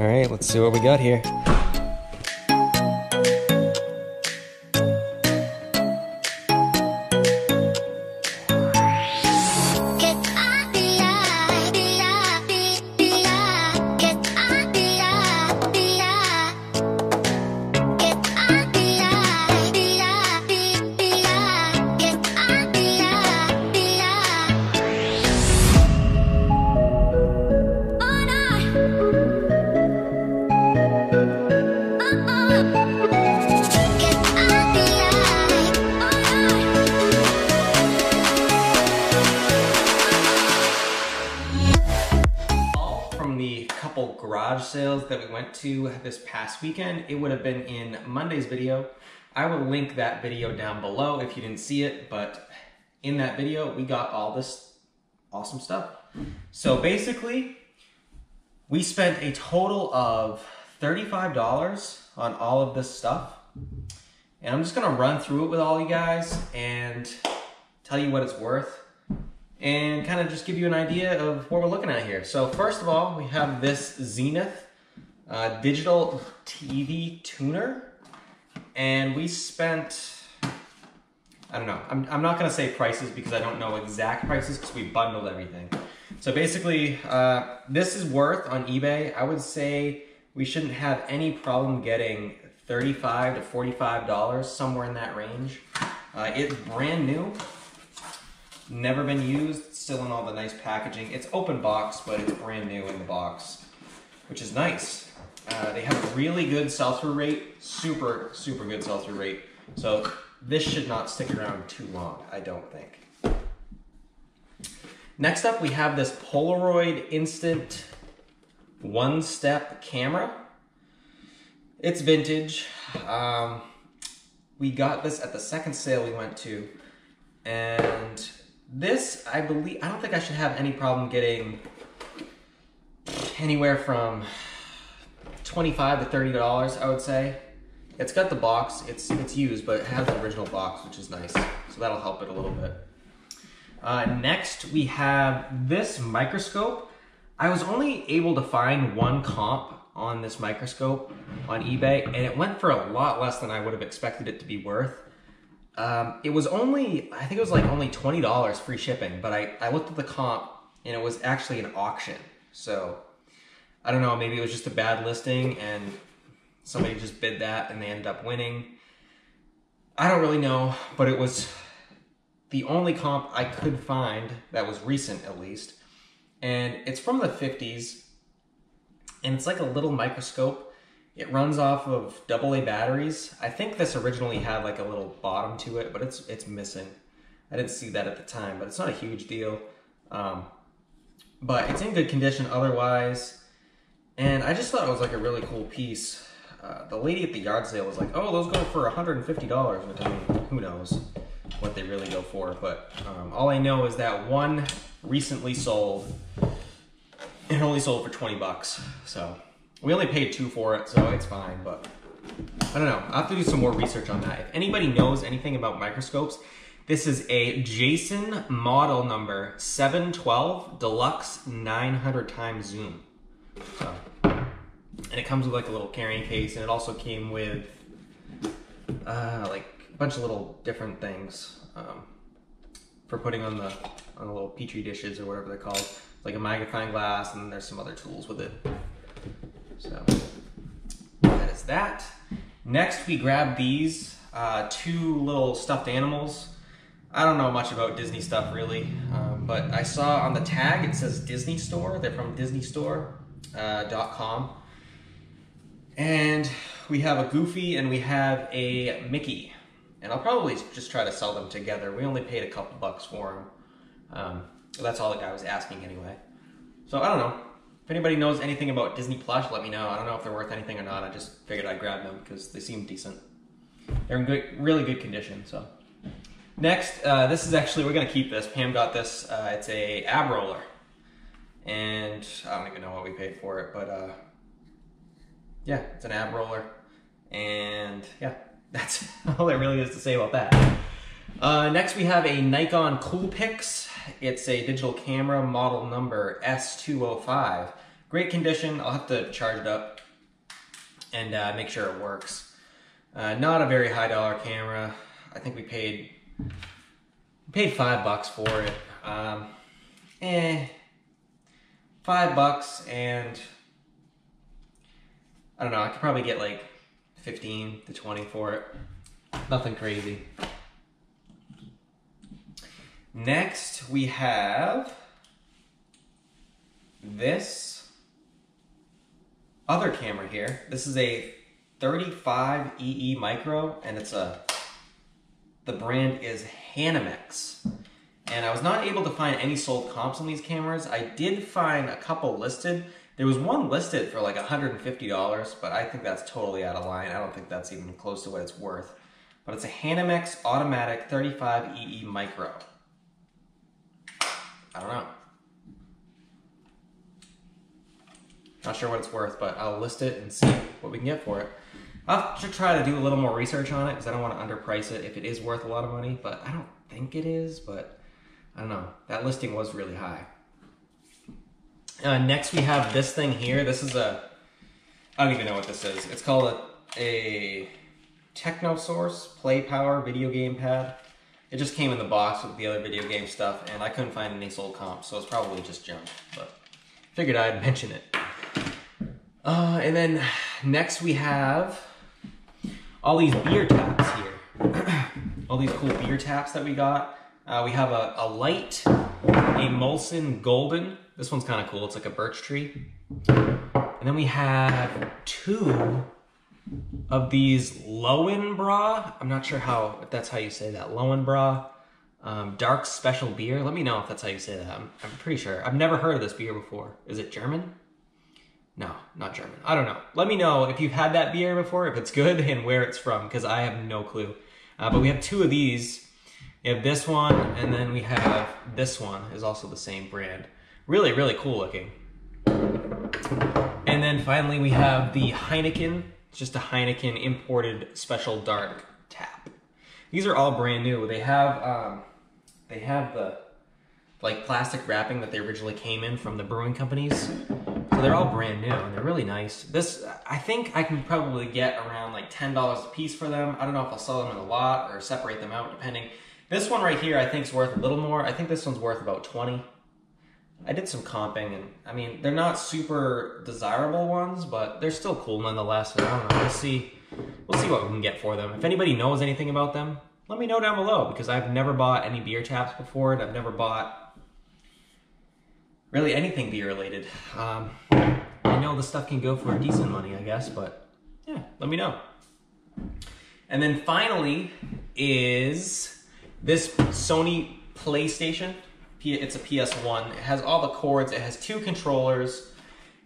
All right, let's see what we got here. Garage sales that we went to this past weekend. It would have been in Monday's video. I will link that video down below if you didn't see it, but in that video we got all this awesome stuff. So basically we spent a total of $35 on all of this stuff, and I'm just gonna run through it with all you guys and tell you what it's worth and kind of just give you an idea of what we're looking at here. So first of all, we have this Zenith digital TV tuner, and we spent, I don't know, I'm not gonna say prices because I don't know exact prices because we bundled everything. So basically, this is worth on eBay, I would say we shouldn't have any problem getting $35 to $45, somewhere in that range. It's brand new. Never been used, still in all the nice packaging. It's open box, but it's brand new in the box, which is nice. They have a really good sell-through rate, super good sell-through rate. So this should not stick around too long, I don't think. Next up, we have this Polaroid Instant one-step camera. It's vintage. We got this at the second sale we went to, and this, I don't think I should have any problem getting anywhere from $25 to $30, I would say. It's got the box, it's used, but it has the original box, which is nice. So that'll help it a little bit. Next, we have this Microscope. I was only able to find one comp on this Microscope on eBay, and it went for a lot less than I would have expected it to be worth. It was only, I think it was like only $20 free shipping, but I looked at the comp and it was actually an auction. So I don't know, maybe it was just a bad listing and somebody just bid that and they ended up winning. I don't really know, but it was the only comp I could find that was recent, at least. And it's from the 50s, and it's like a little microscope. It runs off of AA batteries. I think this originally had like a little bottom to it, but it's missing. I didn't see that at the time, but it's not a huge deal. But it's in good condition otherwise. And I just thought it was like a really cool piece. The lady at the yard sale was like, oh, those go for $150, which I mean, who knows what they really go for. But all I know is that one recently sold, and only sold for 20 bucks. So we only paid $2 for it, so it's fine, but I don't know. I'll have to do some more research on that. If anybody knows anything about microscopes, this is a Jason model number 712 Deluxe 900 times zoom. So, and it comes with like a little carrying case, and it also came with like a bunch of little different things for putting on the little petri dishes or whatever they're called. Like a magnifying glass, and there's some other tools with it. So that is that. Next, we grabbed these two little stuffed animals. I don't know much about Disney stuff really, but I saw on the tag it says Disney Store. They're from DisneyStore.com. And we have a Goofy and we have a Mickey. And I'll probably just try to sell them together. We only paid a couple bucks for them. That's all the guy was asking anyway. So I don't know. If anybody knows anything about Disney Plush, let me know. I don't know if they're worth anything or not. I just figured I'd grab them because they seem decent. They're in good, really good condition. So next, this is actually, we're gonna keep this. Pam got this. It's a ab roller, and I don't even know what we paid for it, but yeah, it's an ab roller, and yeah, that's all there really is to say about that. Next, we have a Nikon Coolpix. It's a digital camera model number S205. Great condition. I'll have to charge it up and make sure it works. Not a very high dollar camera. I think we paid $5 for it. $5, and I don't know, I could probably get like 15 to 20 for it. Nothing crazy. Next, we have this other camera here. This is a 35 EE micro, and the brand is Heineken. And I was not able to find any sold comps on these cameras. I did find a couple listed. There was one listed for like $150, but I think that's totally out of line. I don't think that's even close to what it's worth. But it's a Heineken automatic 35 EE micro. I don't know. Not sure what it's worth, but I'll list it and see what we can get for it. I'll try to do a little more research on it because I don't want to underprice it if it is worth a lot of money, but I don't think it is, but I don't know. That listing was really high. Next we have this thing here. This is I don't even know what this is. It's called a Technosource Play Power video game pad. It just came in the box with the other video game stuff, and I couldn't find any sold comps, so it's probably just junk, but figured I'd mention it. And then next we have all these beer taps here. All these cool beer taps that we got. We have a light, a Molson Golden. This one's kind of cool. It's like a birch tree. And then we have 2 of these Lowenbräu. I'm not sure if that's how you say that. Lowenbräu dark special beer. Let me know if that's how you say that. I'm pretty sure. I've never heard of this beer before. Is it German? No, not German. I don't know. Let me know if you've had that beer before, if it's good, and where it's from, because I have no clue. But we have 2 of these. We have this one, and then we have this one, is also the same brand. Really, really cool looking. And then finally we have the Heineken. It's just a Heineken imported special dark tap. These are all brand new. They have the like plastic wrapping that they originally came in from the brewing companies. So they're all brand new and they're really nice. This, I think I can probably get around like $10 a piece for them. I don't know if I'll sell them in a lot or separate them out depending. This one right here I think is worth a little more. I think this one's worth about 20. I did some comping, and I mean, they're not super desirable ones, but they're still cool nonetheless. And I don't know, we'll see what we can get for them. If anybody knows anything about them, let me know down below, because I've never bought any beer taps before, and I've never bought really anything beer related. I know the stuff can go for decent money, I guess, but yeah, let me know. And then finally is this Sony PlayStation. It's a PS1. It has all the cords. It has 2 controllers.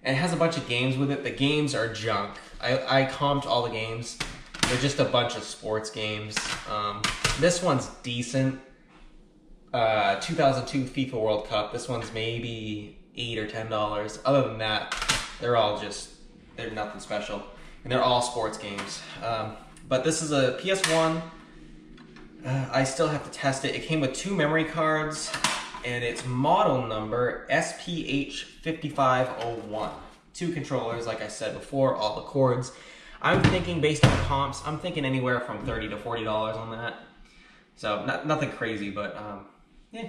And it has a bunch of games with it. The games are junk. I comped all the games. They're just a bunch of sports games. This one's decent. 2002 FIFA World Cup. This one's maybe $8 or $10. Other than that, they're nothing special. And they're all sports games. But this is a PS1. I still have to test it. It came with 2 memory cards. And it's model number SPH5501. 2 controllers, like I said before, all the cords. I'm thinking, based on comps, I'm thinking anywhere from $30 to $40 on that. So, nothing crazy, but yeah.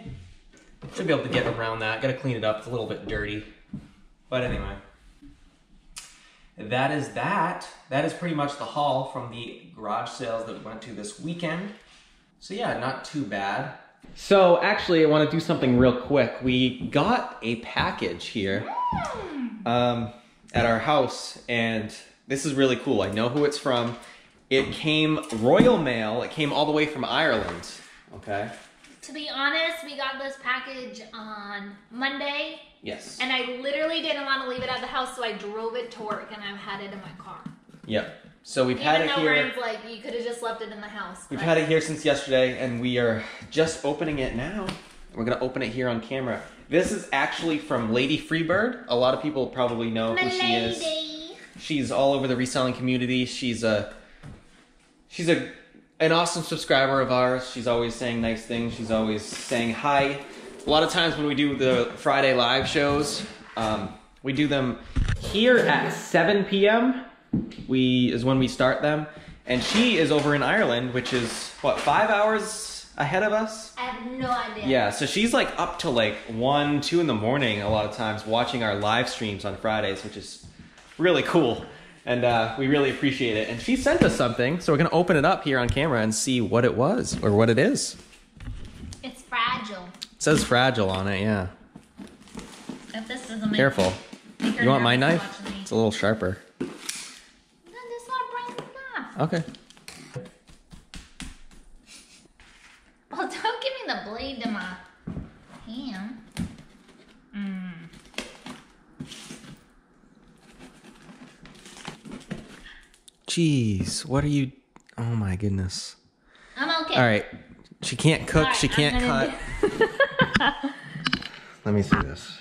Should be able to get around that. Gotta clean it up, it's a little bit dirty. But anyway. That is that. That is pretty much the haul from the garage sales that we went to this weekend. So yeah, not too bad. So actually, I want to do something real quick. We got a package here at our house, and this is really cool. I know who it's from. It came Royal Mail. It came all the way from Ireland. Okay. To be honest, we got this package on Monday. Yes. And I literally didn't want to leave it at the house, so I drove it to work, and I've had it in my car. Yep. So we've had it here. Even though Ryan's like, you could have just left it in the house. We've had it here since yesterday, and we are just opening it now. We're gonna open it here on camera. This is actually from Lady Freebird. A lot of people probably know who she is. She's all over the reselling community. She's an awesome subscriber of ours. She's always saying nice things. She's always saying hi. A lot of times when we do the Friday live shows, We do them here at 7 p.m. is when we start them. And she is over in Ireland, which is, what, 5 hours ahead of us? I have no idea. Yeah, so she's like up to like 1, 2 in the morning a lot of times watching our live streams on Fridays, which is really cool. And we really appreciate it. And she sent us something, so we're going to open it up here on camera and see what it was, or what it is. It's fragile. It says fragile on it, yeah. If this doesn't make Careful. make her You want my nervous knife? watching me. It's a little sharper. No, this one brings enough. Okay. Well, don't give me the blade to my hand. Jeez, what are you... Oh my goodness. I'm okay. All right. She can't cook, All she right, can't I'm cut. Let me see this.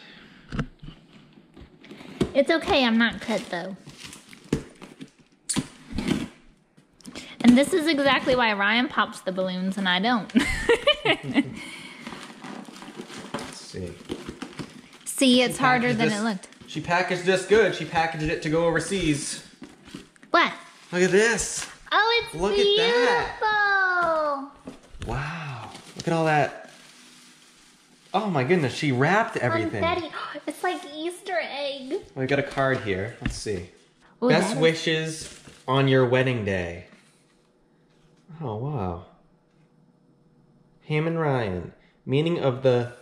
It's okay, I'm not cut though. And this is exactly why Ryan pops the balloons and I don't. Let's see. See, it's harder than it looked. She packaged this good. She packaged it to go overseas. What? Look at this. Oh, it's Look beautiful. at that. Wow. Look at all that. Oh my goodness, she wrapped everything. Confetti. It's like Easter egg. We got a card here. Let's see. Ooh, Best wishes on your wedding day. Oh, wow. Pam and Ryan. Meaning of the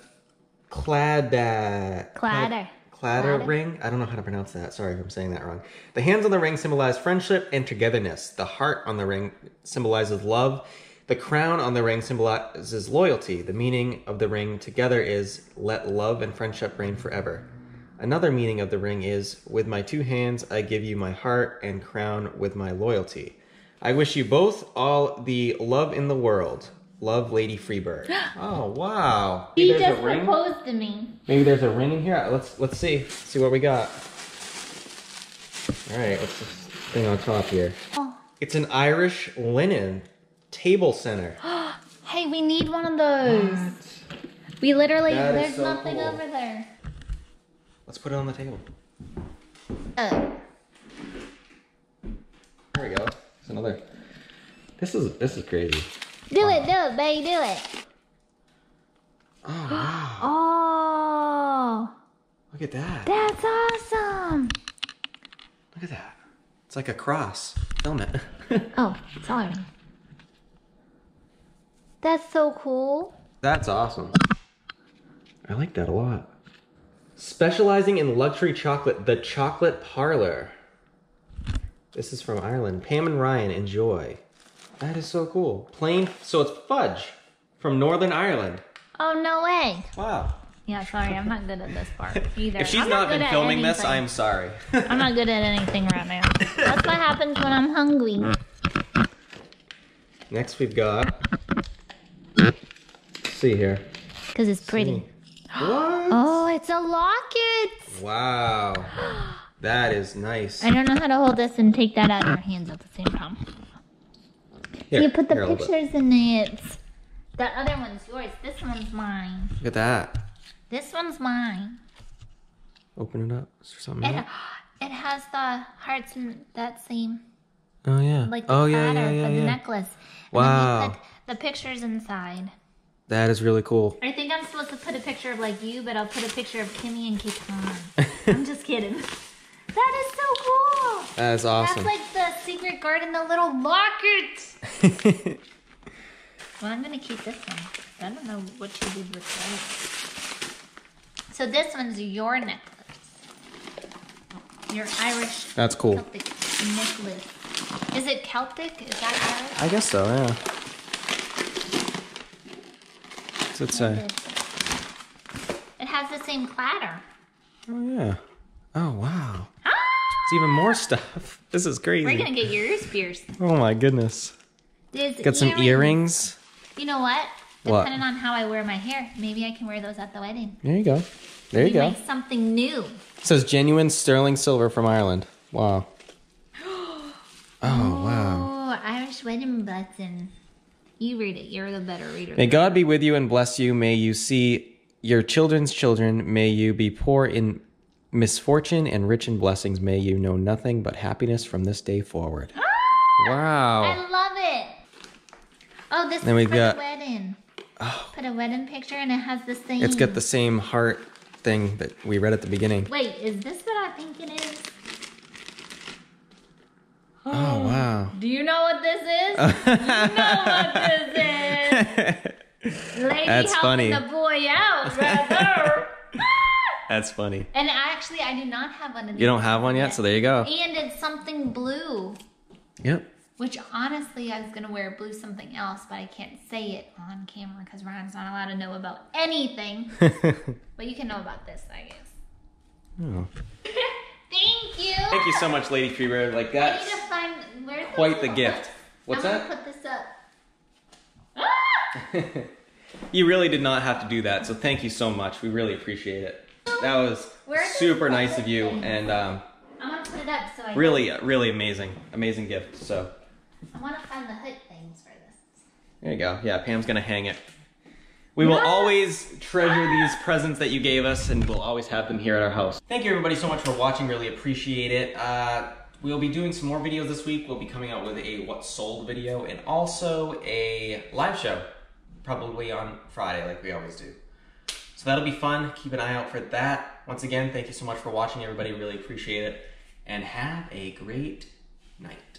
Clatter. Clatter ring? I don't know how to pronounce that. Sorry if I'm saying that wrong. The hands on the ring symbolize friendship and togetherness. The heart on the ring symbolizes love. The crown on the ring symbolizes loyalty. The meaning of the ring together is let love and friendship reign forever. Another meaning of the ring is with my 2 hands I give you my heart and crown with my loyalty. I wish you both all the love in the world. Love, Lady Freebird. Oh, wow. He just proposed to me. Maybe there's a ring in here. Let's see. See what we got. All right, what's this thing on top here? Oh. It's an Irish linen table center. Hey, we need one of those. What? We literally, That is there's so nothing cool. over there. Let's put it on the table. Oh. There we go. It's another. This is crazy. Do it, babe, do it. Oh wow! Oh, Look at that! that's awesome. Look at that! It's like a cross. Film it. Oh, sorry. That's so cool. That's awesome. I like that a lot. Specializing in luxury chocolate, the Chocolate Parlor. This is from Ireland. Pam and Ryan, enjoy. That is so cool. Plain, so it's fudge from Northern Ireland. Oh, no way. Wow. Yeah, sorry, I'm not good at this part either. If she's I'm not good been at filming this, anything. I am sorry. I'm not good at anything right now. That's what happens when I'm hungry. Next we've got, let's see here. Because it's pretty. What? Oh, it's a locket. Wow. That is nice. I don't know how to hold this and take that out of your hands at the same time. Here, You put the here, a little bit. pictures in it. The other one's yours. This one's mine. Look at that. This one's mine. Open it up. Is there something in it? It has the hearts in that same, Oh yeah. like the Oh platter yeah, for the yeah. necklace. And Wow. then we put the pictures inside. That is really cool. I think I'm supposed to put a picture of like you, but I'll put a picture of Kimmy and Keaton. I'm just kidding. That is so cool. That is awesome. That's like the secret garden, the little locket. Well, I'm gonna keep this one. I don't know what you did with that. So this one's your necklace. Your Irish That's cool. Celtic necklace. Is it Celtic? Is that Irish? I guess so, yeah. What's it say? It has the same platter. Oh yeah. Oh wow. Ah! It's even more stuff. This is crazy. We're gonna get your ears pierced. Oh my goodness. There's Got some earrings. You know what? What? Depending on how I wear my hair, maybe I can wear those at the wedding. There you go. There you Be go. like something new. It says genuine sterling silver from Ireland. Wow. Oh wow. Oh, Irish wedding blessing. You read it. You're the better reader. May God be with you and bless you. May you see your children's children. May you be poor in Misfortune and rich in blessings, may you know nothing but happiness from this day forward. Wow. I love it. Oh, this then is we've for got, the wedding. Oh. Put a wedding picture and it has the same. It's got the same heart thing that we read at the beginning. Wait, is this what I think it is? Oh, wow. Do you know what this is? You know what this is. Lady That's helping funny. the boy out, rather. That's funny. And actually, I do not have one of these. You don't have one yet, so there you go. And it's something blue. Yep. Which, honestly, I was going to wear blue something else, but I can't say it on camera because Ryan's not allowed to know about anything. But you can know about this, I guess. Oh. Thank you. Thank you so much, Lady Freebird. Like, I need that's to find where's quite the gift. What's I'm that? gonna put this up. Ah! You really did not have to do that, so thank you so much. We really appreciate it. That was super nice of you, and I'm gonna put it up so I really amazing gift. So I want to find the hood things for this. there you go. Yeah, Pam's gonna hang it. We will always treasure these presents that you gave us, and we'll always have them here at our house. Thank you everybody so much for watching. Really appreciate it. We'll be doing some more videos this week. We'll be coming out with a What Sold video and also a live show, probably on Friday like we always do. So that'll be fun. Keep an eye out for that. Once again, thank you so much for watching, everybody. Really appreciate it. And have a great night.